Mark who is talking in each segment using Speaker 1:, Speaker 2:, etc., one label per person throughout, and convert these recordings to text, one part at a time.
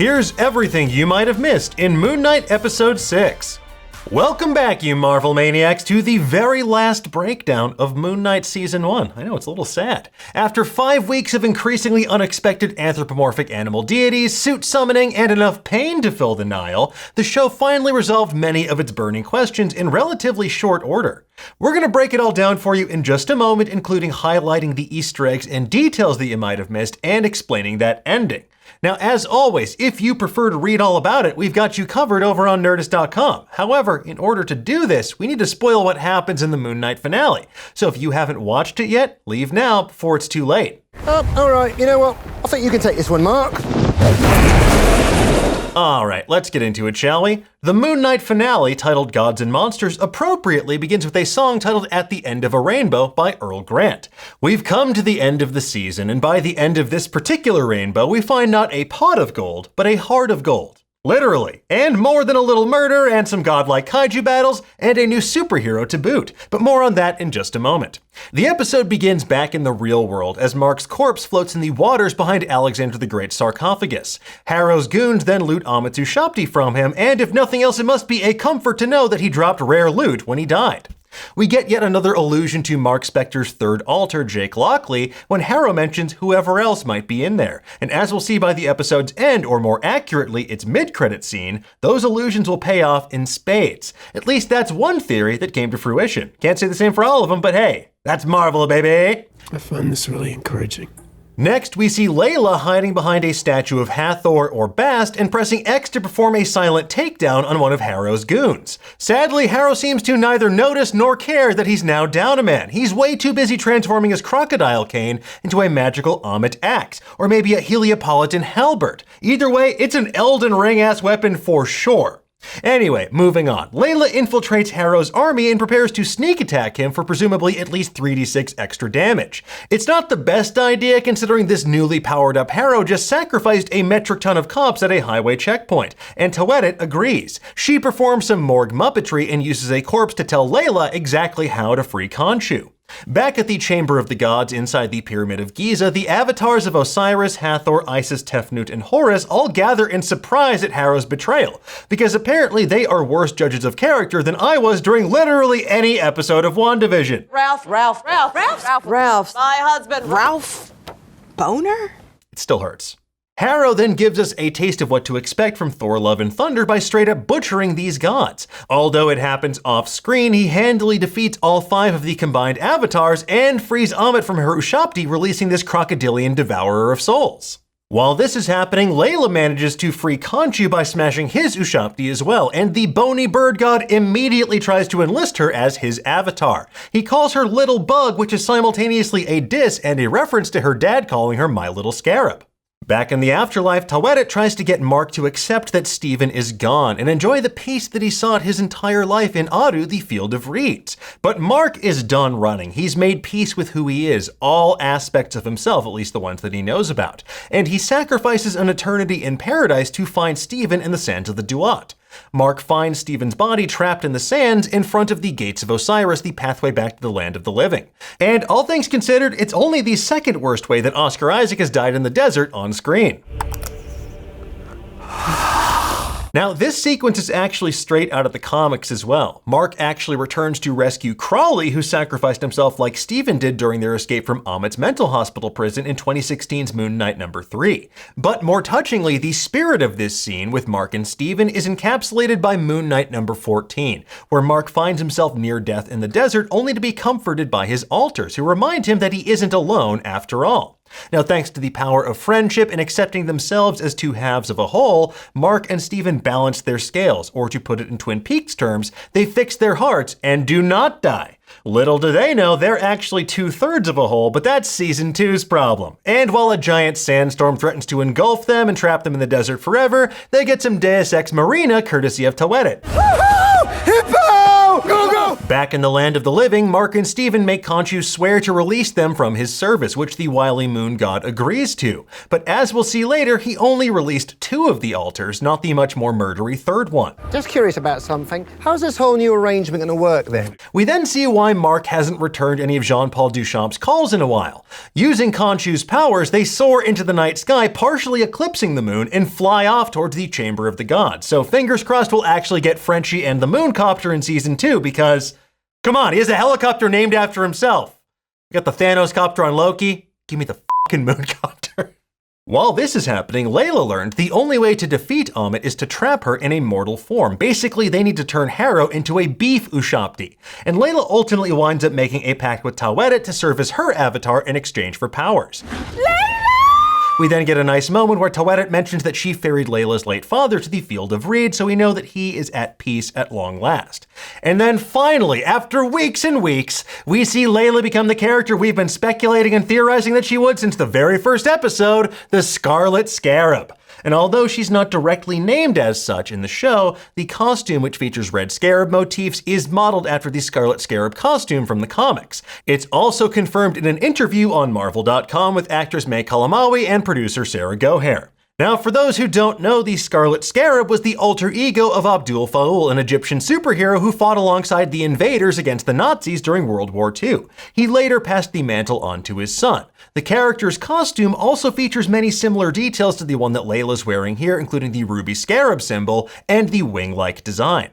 Speaker 1: Here's everything you might have missed in Moon Knight Episode 6. Welcome back, you Marvel Maniacs, to the very last breakdown of Moon Knight Season 1. I know, it's a little sad. After 5 weeks of increasingly unexpected anthropomorphic animal deities, suit summoning, and enough pain to fill the Nile, the show finally resolved many of its burning questions in relatively short order. We're going to break it all down for you in just a moment, including highlighting the Easter eggs and details that you might have missed and explaining that ending. Now, as always, if you prefer to read all about it, we've got you covered over on Nerdist.com. However, in order to do this, we need to spoil what happens in the Moon Knight finale. So if you haven't watched it yet, leave now before it's too late.
Speaker 2: All right, you know what? I think you can take this one, Marc.
Speaker 1: Alright, let's get into it, shall we? The Moon Knight finale, titled Gods and Monsters, appropriately begins with a song titled At the End of a Rainbow by Earl Grant. We've come to the end of the season, and by the end of this particular rainbow, we find not a pot of gold, but a heart of gold. Literally. And more than a little murder, and some godlike kaiju battles, and a new superhero to boot. But more on that in just a moment. The episode begins back in the real world as Marc's corpse floats in the waters behind Alexander the Great's sarcophagus. Harrow's goons then loot Amit's Ushabti from him, and if nothing else, it must be a comfort to know that he dropped rare loot when he died. We get yet another allusion to Mark Spector's third alter, Jake Lockley, when Harrow mentions whoever else might be in there. And as we'll see by the episode's end, or more accurately, its mid-credit scene, those allusions will pay off in spades. At least that's one theory that came to fruition. Can't say the same for all of them, but hey, that's Marvel, baby!
Speaker 3: I find this really encouraging.
Speaker 1: Next, we see Layla hiding behind a statue of Hathor or Bast and pressing X to perform a silent takedown on one of Harrow's goons. Sadly, Harrow seems to neither notice nor care that he's now down a man. He's way too busy transforming his crocodile cane into a magical Amit axe, or maybe a Heliopolitan halberd. Either way, it's an Elden Ring-ass weapon for sure. Anyway, moving on. Layla infiltrates Harrow's army and prepares to sneak attack him for presumably at least 3d6 extra damage. It's not the best idea considering this newly powered up Harrow just sacrificed a metric ton of cops at a highway checkpoint, and Toedit agrees. She performs some morgue muppetry and uses a corpse to tell Layla exactly how to free Khonshu. Back at the Chamber of the Gods inside the Pyramid of Giza, the avatars of Osiris, Hathor, Isis, Tefnut, and Horus all gather in surprise at Harrow's betrayal, because apparently they are worse judges of character than I was during literally any episode of WandaVision.
Speaker 4: Ralph, my husband.
Speaker 5: Ralph Boner?
Speaker 1: It still hurts. Harrow then gives us a taste of what to expect from Thor Love and Thunder by straight up butchering these gods. Although it happens off screen, he handily defeats all 5 of the combined avatars and frees Amit from her Ushabti, releasing this crocodilian devourer of souls. While this is happening, Layla manages to free Khonshu by smashing his Ushabti as well, and the bony bird god immediately tries to enlist her as his avatar. He calls her Little Bug, which is simultaneously a diss and a reference to her dad calling her My Little Scarab. Back in the afterlife, Toedit tries to get Marc to accept that Steven is gone and enjoy the peace that he sought his entire life in Adu, the Field of Reeds. But Marc is done running. He's made peace with who he is, all aspects of himself, at least the ones that he knows about. And he sacrifices an eternity in paradise to find Steven in the sands of the Duat. Marc finds Steven's body trapped in the sands in front of the Gates of Osiris, the pathway back to the land of the living. And all things considered, it's only the second worst way that Oscar Isaac has died in the desert on screen. Now, this sequence is actually straight out of the comics as well. Marc actually returns to rescue Crawley, who sacrificed himself like Steven did during their escape from Amit's mental hospital prison in 2016's Moon Knight number 3. But more touchingly, the spirit of this scene with Marc and Steven is encapsulated by Moon Knight number 14, where Marc finds himself near death in the desert only to be comforted by his alters, who remind him that he isn't alone after all. Now, thanks to the power of friendship and accepting themselves as two halves of a whole, Marc and Steven balance their scales, or to put it in Twin Peaks terms, they fix their hearts and do not die. Little do they know, they're actually 2/3 of a whole, but that's Season 2's problem. And while a giant sandstorm threatens to engulf them and trap them in the desert forever, they get some Deus Ex Machina courtesy of Toedit.
Speaker 2: Woohoo! Hippo! Go, go!
Speaker 1: Back in the land of the living, Marc and Steven make Khonshu swear to release them from his service, which the wily moon god agrees to. But as we'll see later, he only released 2 of the altars, not the much more murdery third one.
Speaker 2: Just curious about something. How's this whole new arrangement going to work then?
Speaker 1: We then see why Marc hasn't returned any of Jean-Paul Duchamp's calls in a while. Using Khonshu's powers, they soar into the night sky, partially eclipsing the moon, and fly off towards the Chamber of the Gods. So fingers crossed we'll actually get Frenchie and the Mooncopter in season 2, because come on, he has a helicopter named after himself. You got the Thanos copter on Loki? Give me the fucking Mooncopter. While this is happening, Layla learned the only way to defeat Amit is to trap her in a mortal form. Basically, they need to turn Harrow into a beef Ushabti. And Layla ultimately winds up making a pact with Taweret to serve as her avatar in exchange for powers. We then get a nice moment where Taweret mentions that she ferried Layla's late father to the field of reed, so we know that he is at peace at long last. And then finally, after weeks and weeks, we see Layla become the character we've been speculating and theorizing that she would since the very first episode, the Scarlet Scarab. And although she's not directly named as such in the show, the costume, which features red scarab motifs, is modeled after the Scarlet Scarab costume from the comics. It's also confirmed in an interview on Marvel.com with actress May Kalamawi and producer Sarah Gohair. Now, for those who don't know, the Scarlet Scarab was the alter ego of Abdul Faul, an Egyptian superhero who fought alongside the invaders against the Nazis during World War II. He later passed the mantle on to his son. The character's costume also features many similar details to the one that Layla's wearing here, including the ruby scarab symbol and the wing-like design.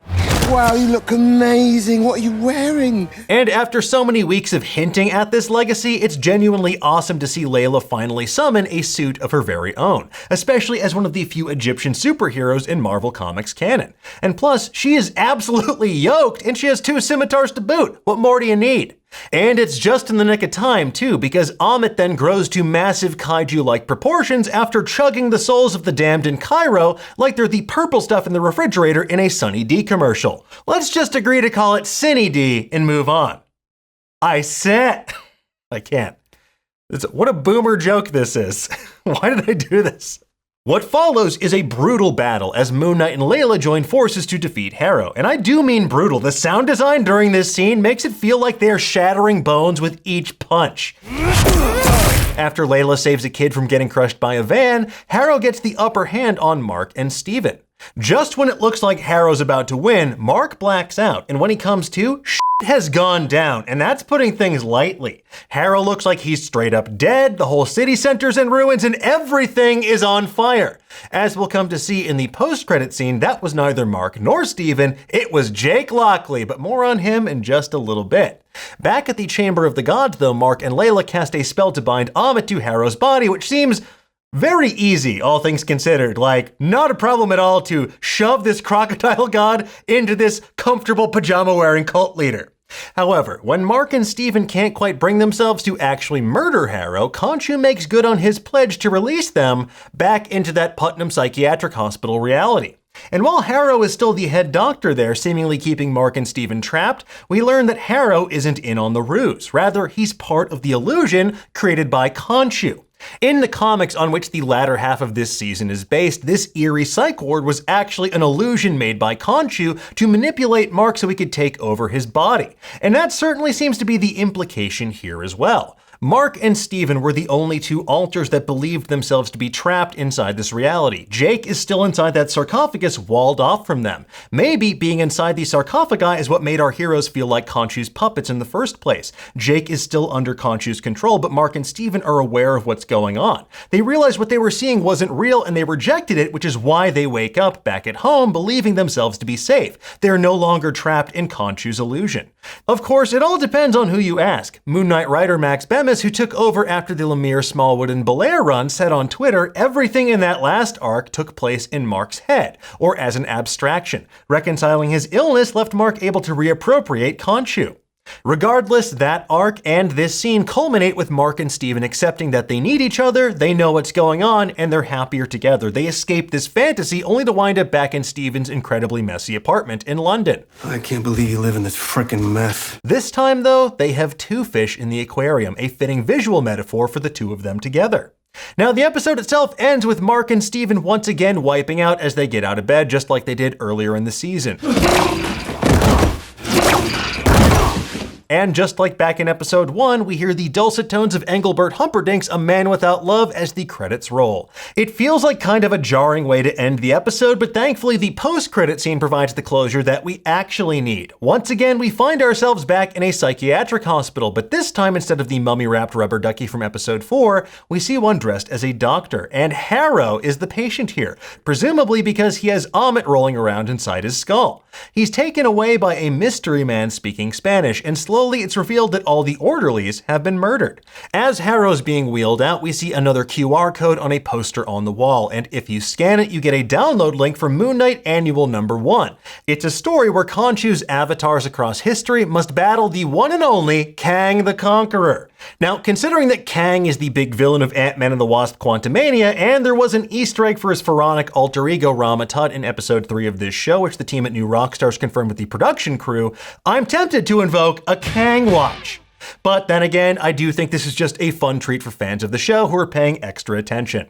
Speaker 2: Wow, you look amazing. What are you wearing?
Speaker 1: And after so many weeks of hinting at this legacy, it's genuinely awesome to see Layla finally summon a suit of her very own, especially as one of the few Egyptian superheroes in Marvel Comics canon. And plus, she is absolutely yoked, and she has 2 scimitars to boot. What more do you need? And it's just in the nick of time, too, because Amit then grows to massive kaiju-like proportions after chugging the souls of the damned in Cairo like they're the purple stuff in the refrigerator in a Sunny D commercial. Let's just agree to call it Cinny D and move on. I said... I can't. What a boomer joke this is. Why did I do this? What follows is a brutal battle as Moon Knight and Layla join forces to defeat Harrow. And I do mean brutal. The sound design during this scene makes it feel like they're shattering bones with each punch. After Layla saves a kid from getting crushed by a van, Harrow gets the upper hand on Marc and Steven. Just when it looks like Harrow's about to win, Marc blacks out, and when he comes to, shit has gone down, and that's putting things lightly. Harrow looks like he's straight up dead, the whole city center's in ruins, and everything is on fire. As we'll come to see in the post-credit scene, that was neither Marc nor Steven, it was Jake Lockley, but more on him in just a little bit. Back at the Chamber of the Gods, though, Marc and Layla cast a spell to bind Amit to Harrow's body, which seems very easy, all things considered. Like, not a problem at all to shove this crocodile god into this comfortable pajama-wearing cult leader. However, when Marc and Steven can't quite bring themselves to actually murder Harrow, Khonshu makes good on his pledge to release them back into that Putnam Psychiatric Hospital reality. And while Harrow is still the head doctor there, seemingly keeping Marc and Steven trapped, we learn that Harrow isn't in on the ruse. Rather, he's part of the illusion created by Khonshu. In the comics on which the latter half of this season is based, this eerie psych ward was actually an illusion made by Khonshu to manipulate Marc so he could take over his body. And that certainly seems to be the implication here as well. Marc and Steven were the only 2 alters that believed themselves to be trapped inside this reality. Jake is still inside that sarcophagus, walled off from them. Maybe being inside the sarcophagi is what made our heroes feel like Khonshu's puppets in the first place. Jake is still under Khonshu's control, but Marc and Steven are aware of what's going on. They realized what they were seeing wasn't real and they rejected it, which is why they wake up back at home believing themselves to be safe. They're no longer trapped in Khonshu's illusion. Of course, it all depends on who you ask. Moon Knight writer Max Bemis, who took over after the Lemire, Smallwood, and Belair run, said on Twitter, everything in that last arc took place in Marc's head, or as an abstraction. Reconciling his illness left Marc able to reappropriate Khonshu. Regardless, that arc and this scene culminate with Marc and Steven accepting that they need each other, they know what's going on, and they're happier together. They escape this fantasy only to wind up back in Steven's incredibly messy apartment in London.
Speaker 3: I can't believe you live in this frickin' mess.
Speaker 1: This time, though, they have 2 fish in the aquarium, a fitting visual metaphor for the 2 of them together. Now, the episode itself ends with Marc and Steven once again wiping out as they get out of bed, just like they did earlier in the season. And just like back in episode 1, we hear the dulcet tones of Engelbert Humperdinck's A Man Without Love as the credits roll. It feels like kind of a jarring way to end the episode, but thankfully the post-credit scene provides the closure that we actually need. Once again, we find ourselves back in a psychiatric hospital, but this time instead of the mummy-wrapped rubber ducky from episode 4, we see one dressed as a doctor, and Harrow is the patient here, presumably because he has Amit rolling around inside his skull. He's taken away by a mystery man speaking Spanish, and slowly it's revealed that all the orderlies have been murdered. As Harrow's being wheeled out, we see another QR code on a poster on the wall, and if you scan it, you get a download link for Moon Knight Annual Number 1. It's a story where Khonshu's avatars across history must battle the one and only Kang the Conqueror. Now, considering that Kang is the big villain of Ant-Man and the Wasp: Quantumania, and there was an Easter egg for his pharaonic alter ego Rama Tut in episode 3 of this show, which the team at New Rockstars confirmed with the production crew, I'm tempted to invoke a Kang watch. But then again, I do think this is just a fun treat for fans of the show who are paying extra attention.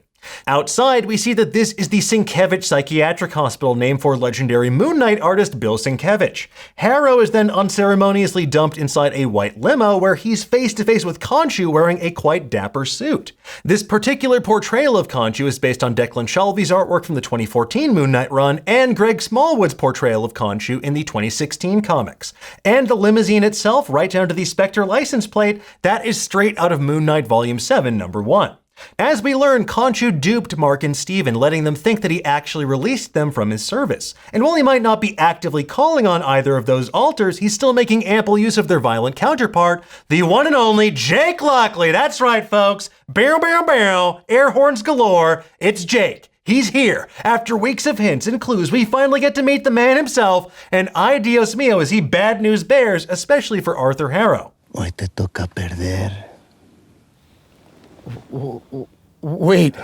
Speaker 1: Outside, we see that this is the Sienkiewicz Psychiatric Hospital named for legendary Moon Knight artist Bill Sienkiewicz. Harrow is then unceremoniously dumped inside a white limo where he's face to face with Khonshu wearing a quite dapper suit. This particular portrayal of Khonshu is based on Declan Shalvey's artwork from the 2014 Moon Knight run and Greg Smallwood's portrayal of Khonshu in the 2016 comics. And the limousine itself, right down to the Spectre license plate, that is straight out of Moon Knight Volume 7, Number 1. As we learn, Khonshu duped Marc and Steven, letting them think that he actually released them from his service. And while he might not be actively calling on either of those alters, he's still making ample use of their violent counterpart, the one and only Jake Lockley. That's right, folks. Barrel, barrel, barrel, air horns galore. It's Jake. He's here. After weeks of hints and clues, we finally get to meet the man himself, and ay Dios mío is he bad news bears, especially for Arthur Harrow.
Speaker 6: Hoy te toca perder.
Speaker 2: Wait.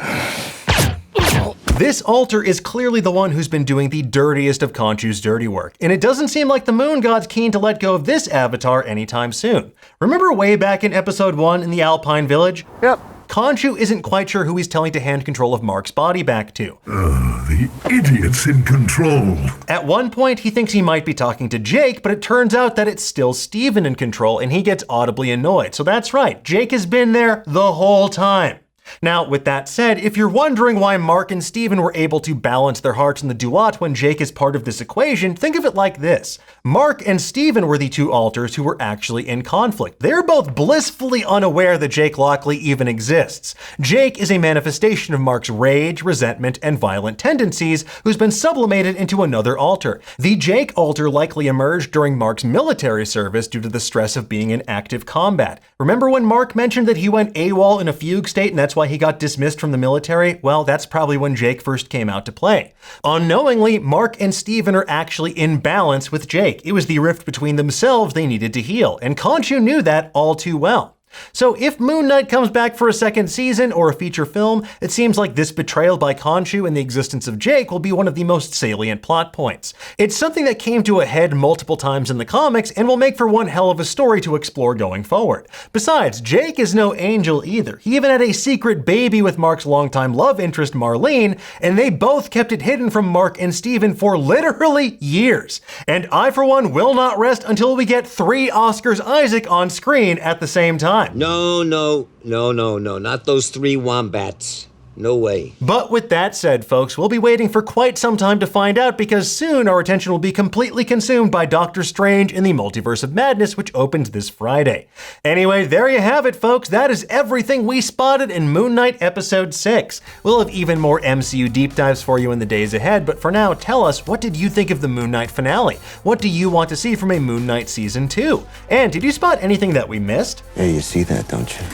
Speaker 1: This alter is clearly the one who's been doing the dirtiest of Khonshu's dirty work, and it doesn't seem like the Moon God's keen to let go of this avatar anytime soon. Remember way back in episode 1 in the Alpine Village?
Speaker 2: Yep.
Speaker 1: Khonshu isn't quite sure who he's telling to hand control of Marc's body back to.
Speaker 7: The idiot's in control.
Speaker 1: At one point, he thinks he might be talking to Jake, but it turns out that it's still Steven in control, and he gets audibly annoyed. So that's right, Jake has been there the whole time. Now, with that said, if you're wondering why Marc and Steven were able to balance their hearts in the duat when Jake is part of this equation, think of it like this. Marc and Steven were the two alters who were actually in conflict. They're both blissfully unaware that Jake Lockley even exists. Jake is a manifestation of Marc's rage, resentment, and violent tendencies, who's been sublimated into another alter. The Jake alter likely emerged during Marc's military service due to the stress of being in active combat. Remember when Marc mentioned that he went AWOL in a fugue state and that's why he got dismissed from the military? Well, that's probably when Jake first came out to play. Unknowingly, Marc and Steven are actually in balance with Jake. It was the rift between themselves they needed to heal, and Khonshu knew that all too well. So if Moon Knight comes back for a second season or a feature film, it seems like this betrayal by Khonshu and the existence of Jake will be one of the most salient plot points. It's something that came to a head multiple times in the comics and will make for one hell of a story to explore going forward. Besides, Jake is no angel either. He even had a secret baby with Marc's longtime love interest Marlene, and they both kept it hidden from Marc and Steven for literally years. And I, for one, will not rest until we get 3 Oscars Isaac on screen at the same time.
Speaker 8: No, not those 3 wombats. No way.
Speaker 1: But with that said, folks, we'll be waiting for quite some time to find out because soon our attention will be completely consumed by Doctor Strange in the Multiverse of Madness, which opens this Friday. Anyway, there you have it, folks. That is everything we spotted in Moon Knight Episode 6. We'll have even more MCU deep dives for you in the days ahead, but for now, tell us, what did you think of the Moon Knight finale? What do you want to see from a Moon Knight Season 2? And did you spot anything that we missed?
Speaker 6: Hey, you see that, don't you?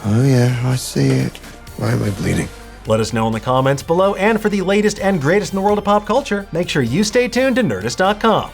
Speaker 6: Oh yeah, I see it.
Speaker 7: Why am I bleeding?
Speaker 1: Let us know in the comments below, and for the latest and greatest in the world of pop culture, make sure you stay tuned to Nerdist.com.